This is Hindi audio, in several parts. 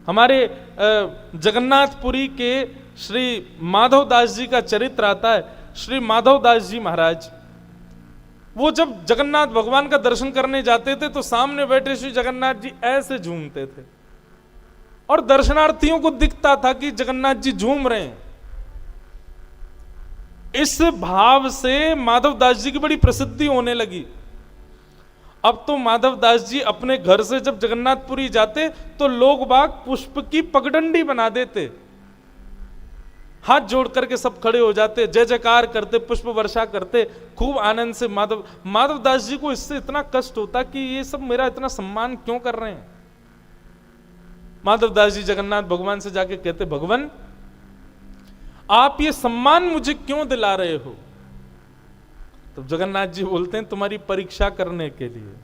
हमारे जगन्नाथपुरी के श्री माधवदास जी का चरित्र आता है। श्री माधवदास जी महाराज वो जब जगन्नाथ भगवान का दर्शन करने जाते थे तो सामने बैठे श्री जगन्नाथ जी ऐसे झूमते थे और दर्शनार्थियों को दिखता था कि जगन्नाथ जी झूम रहे हैं। इस भाव से माधवदास जी की बड़ी प्रसिद्धि होने लगी। अब तो माधवदास जी अपने घर से जब जगन्नाथपुरी जाते तो लोग बाग पुष्प की पगडंडी बना देते, हाथ जोड़ करके सब खड़े हो जाते, जय जयकार करते, पुष्प वर्षा करते, खूब आनंद से। माधवदास जी को इससे इतना कष्ट होता कि ये सब मेरा इतना सम्मान क्यों कर रहे हैं। माधवदास जी जगन्नाथ भगवान से जाके कहते, भगवान आप ये सम्मान मुझे क्यों दिला रहे हो। तो जगन्नाथ जी बोलते हैं, तुम्हारी परीक्षा करने के लिए।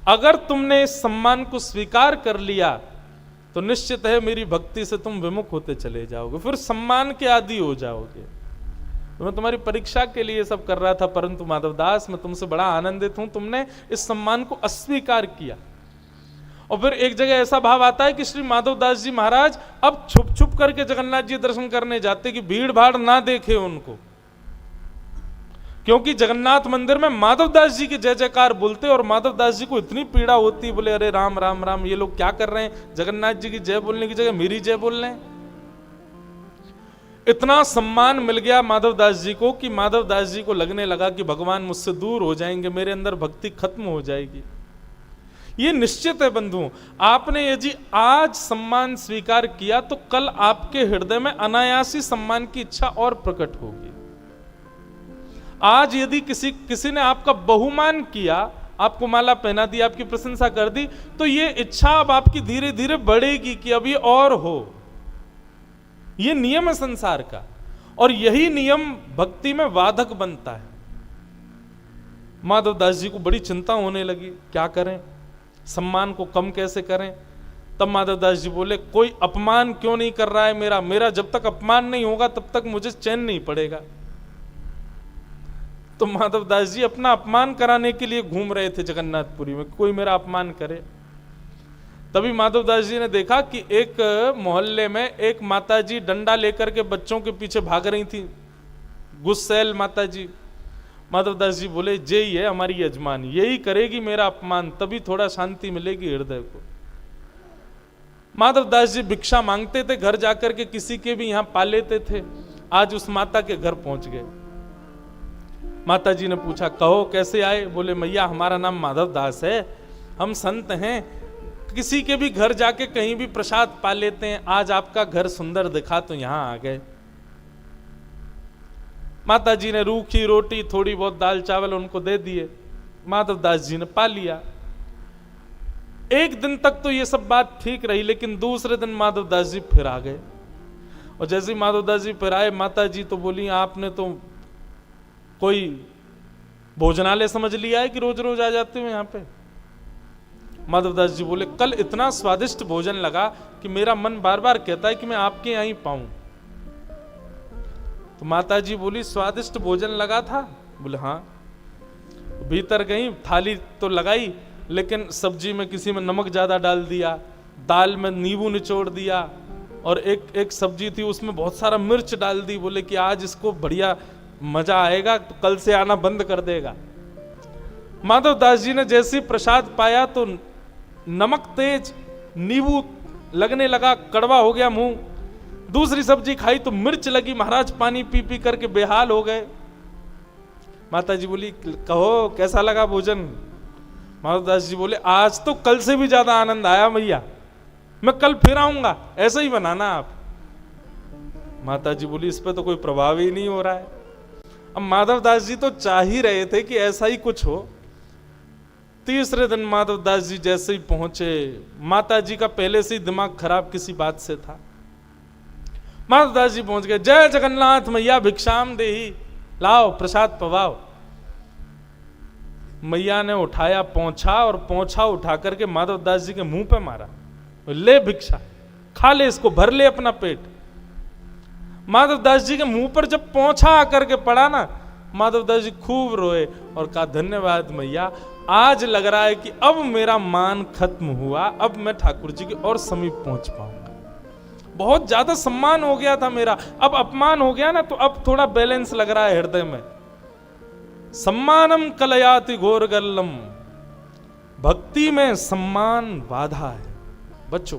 अगर तुमने इस सम्मान को स्वीकार कर लिया तो निश्चित है मेरी भक्ति से तुम विमुख होते चले जाओगे, फिर सम्मान के आदी हो जाओगे। तो मैं तुम्हारी परीक्षा के लिए सब कर रहा था, परंतु माधवदास मैं तुमसे बड़ा आनंदित हूं, तुमने इस सम्मान को अस्वीकार किया। और फिर एक जगह ऐसा भाव आता है कि श्री माधवदास जी महाराज अब छुप छुप करके जगन्नाथ जी दर्शन करने जाते कि भीड़ भाड़ ना देखे उनको, क्योंकि जगन्नाथ मंदिर में माधवदास जी के जय जयकार बोलते और माधवदास जी को इतनी पीड़ा होती, बोले अरे राम राम राम, ये लोग क्या कर रहे हैं, जगन्नाथ जी की जय बोलने की जगह मेरी जय बोल रहे हैं। इतना सम्मान मिल गया माधवदास जी को कि माधवदास जी को लगने लगा कि भगवान मुझसे दूर हो जाएंगे, मेरे अंदर भक्ति खत्म हो जाएगी। ये निश्चित है बंधुओं, आपने यदि आज सम्मान स्वीकार किया तो कल आपके हृदय में अनायासी सम्मान की इच्छा और प्रकट होगी। आज यदि किसी ने आपका बहुमान किया, आपको माला पहना दी, आपकी प्रशंसा कर दी, तो ये इच्छा अब आपकी धीरे धीरे बढ़ेगी कि अब ये और हो। ये नियम है संसार का, और यही नियम भक्ति में वाधक बनता है। माधवदास जी को बड़ी चिंता होने लगी, क्या करें, सम्मान को कम कैसे करें। तब माधवदास जी बोले, कोई अपमान क्यों नहीं कर रहा है मेरा जब तक अपमान नहीं होगा तब तक मुझे चैन नहीं पड़ेगा। तो माधवदास जी अपना अपमान कराने के लिए घूम रहे थे जगन्नाथपुरी में, कोई मेरा अपमान करे। तभी माधवदास जी ने देखा कि एक मोहल्ले में एक माताजी डंडा लेकर के बच्चों के पीछे भाग रही थी, गुस्सैल माताजी। माधवदास जी बोले, यही है हमारी यजमान, यही करेगी मेरा अपमान, तभी थोड़ा शांति मिलेगी हृदय को। माधवदास जी भिक्षा मांगते थे, घर जाकर के किसी के भी यहां पा लेते थे। आज उस माता के घर पहुंच गए। माता जी ने पूछा, कहो कैसे आए। बोले, मैया हमारा नाम माधवदास है, हम संत हैं, किसी के भी घर जाके कहीं भी प्रसाद पा लेते हैं, आज आपका घर सुंदर दिखा तो यहां आ गए। माता जी ने रूखी रोटी, थोड़ी बहुत दाल चावल उनको दे दिए, माधवदास जी ने पा लिया। एक दिन तक तो ये सब बात ठीक रही, लेकिन दूसरे दिन माधवदास जी फिर आ गए। और जैसे ही माधवदास जी फिर आए, माता जी तो बोली, आपने तो कोई भोजनालय समझ लिया है कि रोज रोज आ जाते हो यहाँ पे। माधवदास जी बोले, कल इतना स्वादिष्ट भोजन लगा कि मेरा मन बार बार कहता है कि मैं आपके यहाँ ही पाऊं। तो माता जी बोली, स्वादिष्ट भोजन लगा था। बोले हाँ। भीतर गई, थाली तो लगाई, लेकिन सब्जी में किसी में नमक ज्यादा डाल दिया, दाल में नींबू निचोड़ दिया, और एक सब्जी थी उसमें बहुत सारा मिर्च डाल दी। बोले कि आज इसको बढ़िया मजा आएगा, तो कल से आना बंद कर देगा। माधवदास जी ने जैसे प्रसाद पाया तो नमक तेज, नींबू लगने लगा, कड़वा हो गया मुंह। दूसरी सब्जी खाई तो मिर्च लगी, महाराज पानी पी पी करके बेहाल हो गए। माता जी बोली, कहो कैसा लगा भोजन। माधवदास जी बोले, आज तो कल से भी ज्यादा आनंद आया मैया, मैं कल फिर आऊंगा, ऐसा ही बनाना आप। माता जी बोली, इस पे तो कोई प्रभाव ही नहीं हो रहा है। अब माधवदास जी तो चाह ही रहे थे कि ऐसा ही कुछ हो। तीसरे दिन माधवदास जी जैसे ही पहुंचे, माता जी का पहले से ही दिमाग खराब किसी बात से था। माधवदास जी पहुंच गए, जय जगन्नाथ मैया भिक्षाम देही, लाओ प्रसाद पवाओ। मैया ने उठाया पोंछा, और पोंछा उठा करके माधवदास जी के मुंह पे मारा, ले भिक्षा खा ले, इसको भर ले अपना पेट। माधवदास जी के मुंह पर जब पोंछा आकर के पड़ा ना, माधवदास जी खूब रोए और कहा, धन्यवाद मैया, आज लग रहा है कि अब मेरा मान खत्म हुआ, अब मैं ठाकुर जी के और समीप पहुंच पाऊंगा। बहुत ज्यादा सम्मान हो गया था मेरा, अब अपमान हो गया ना, तो अब थोड़ा बैलेंस लग रहा है हृदय में। सम्मानम कलयाति घोर गल्लम, भक्ति में सम्मान बाधा है। बच्चों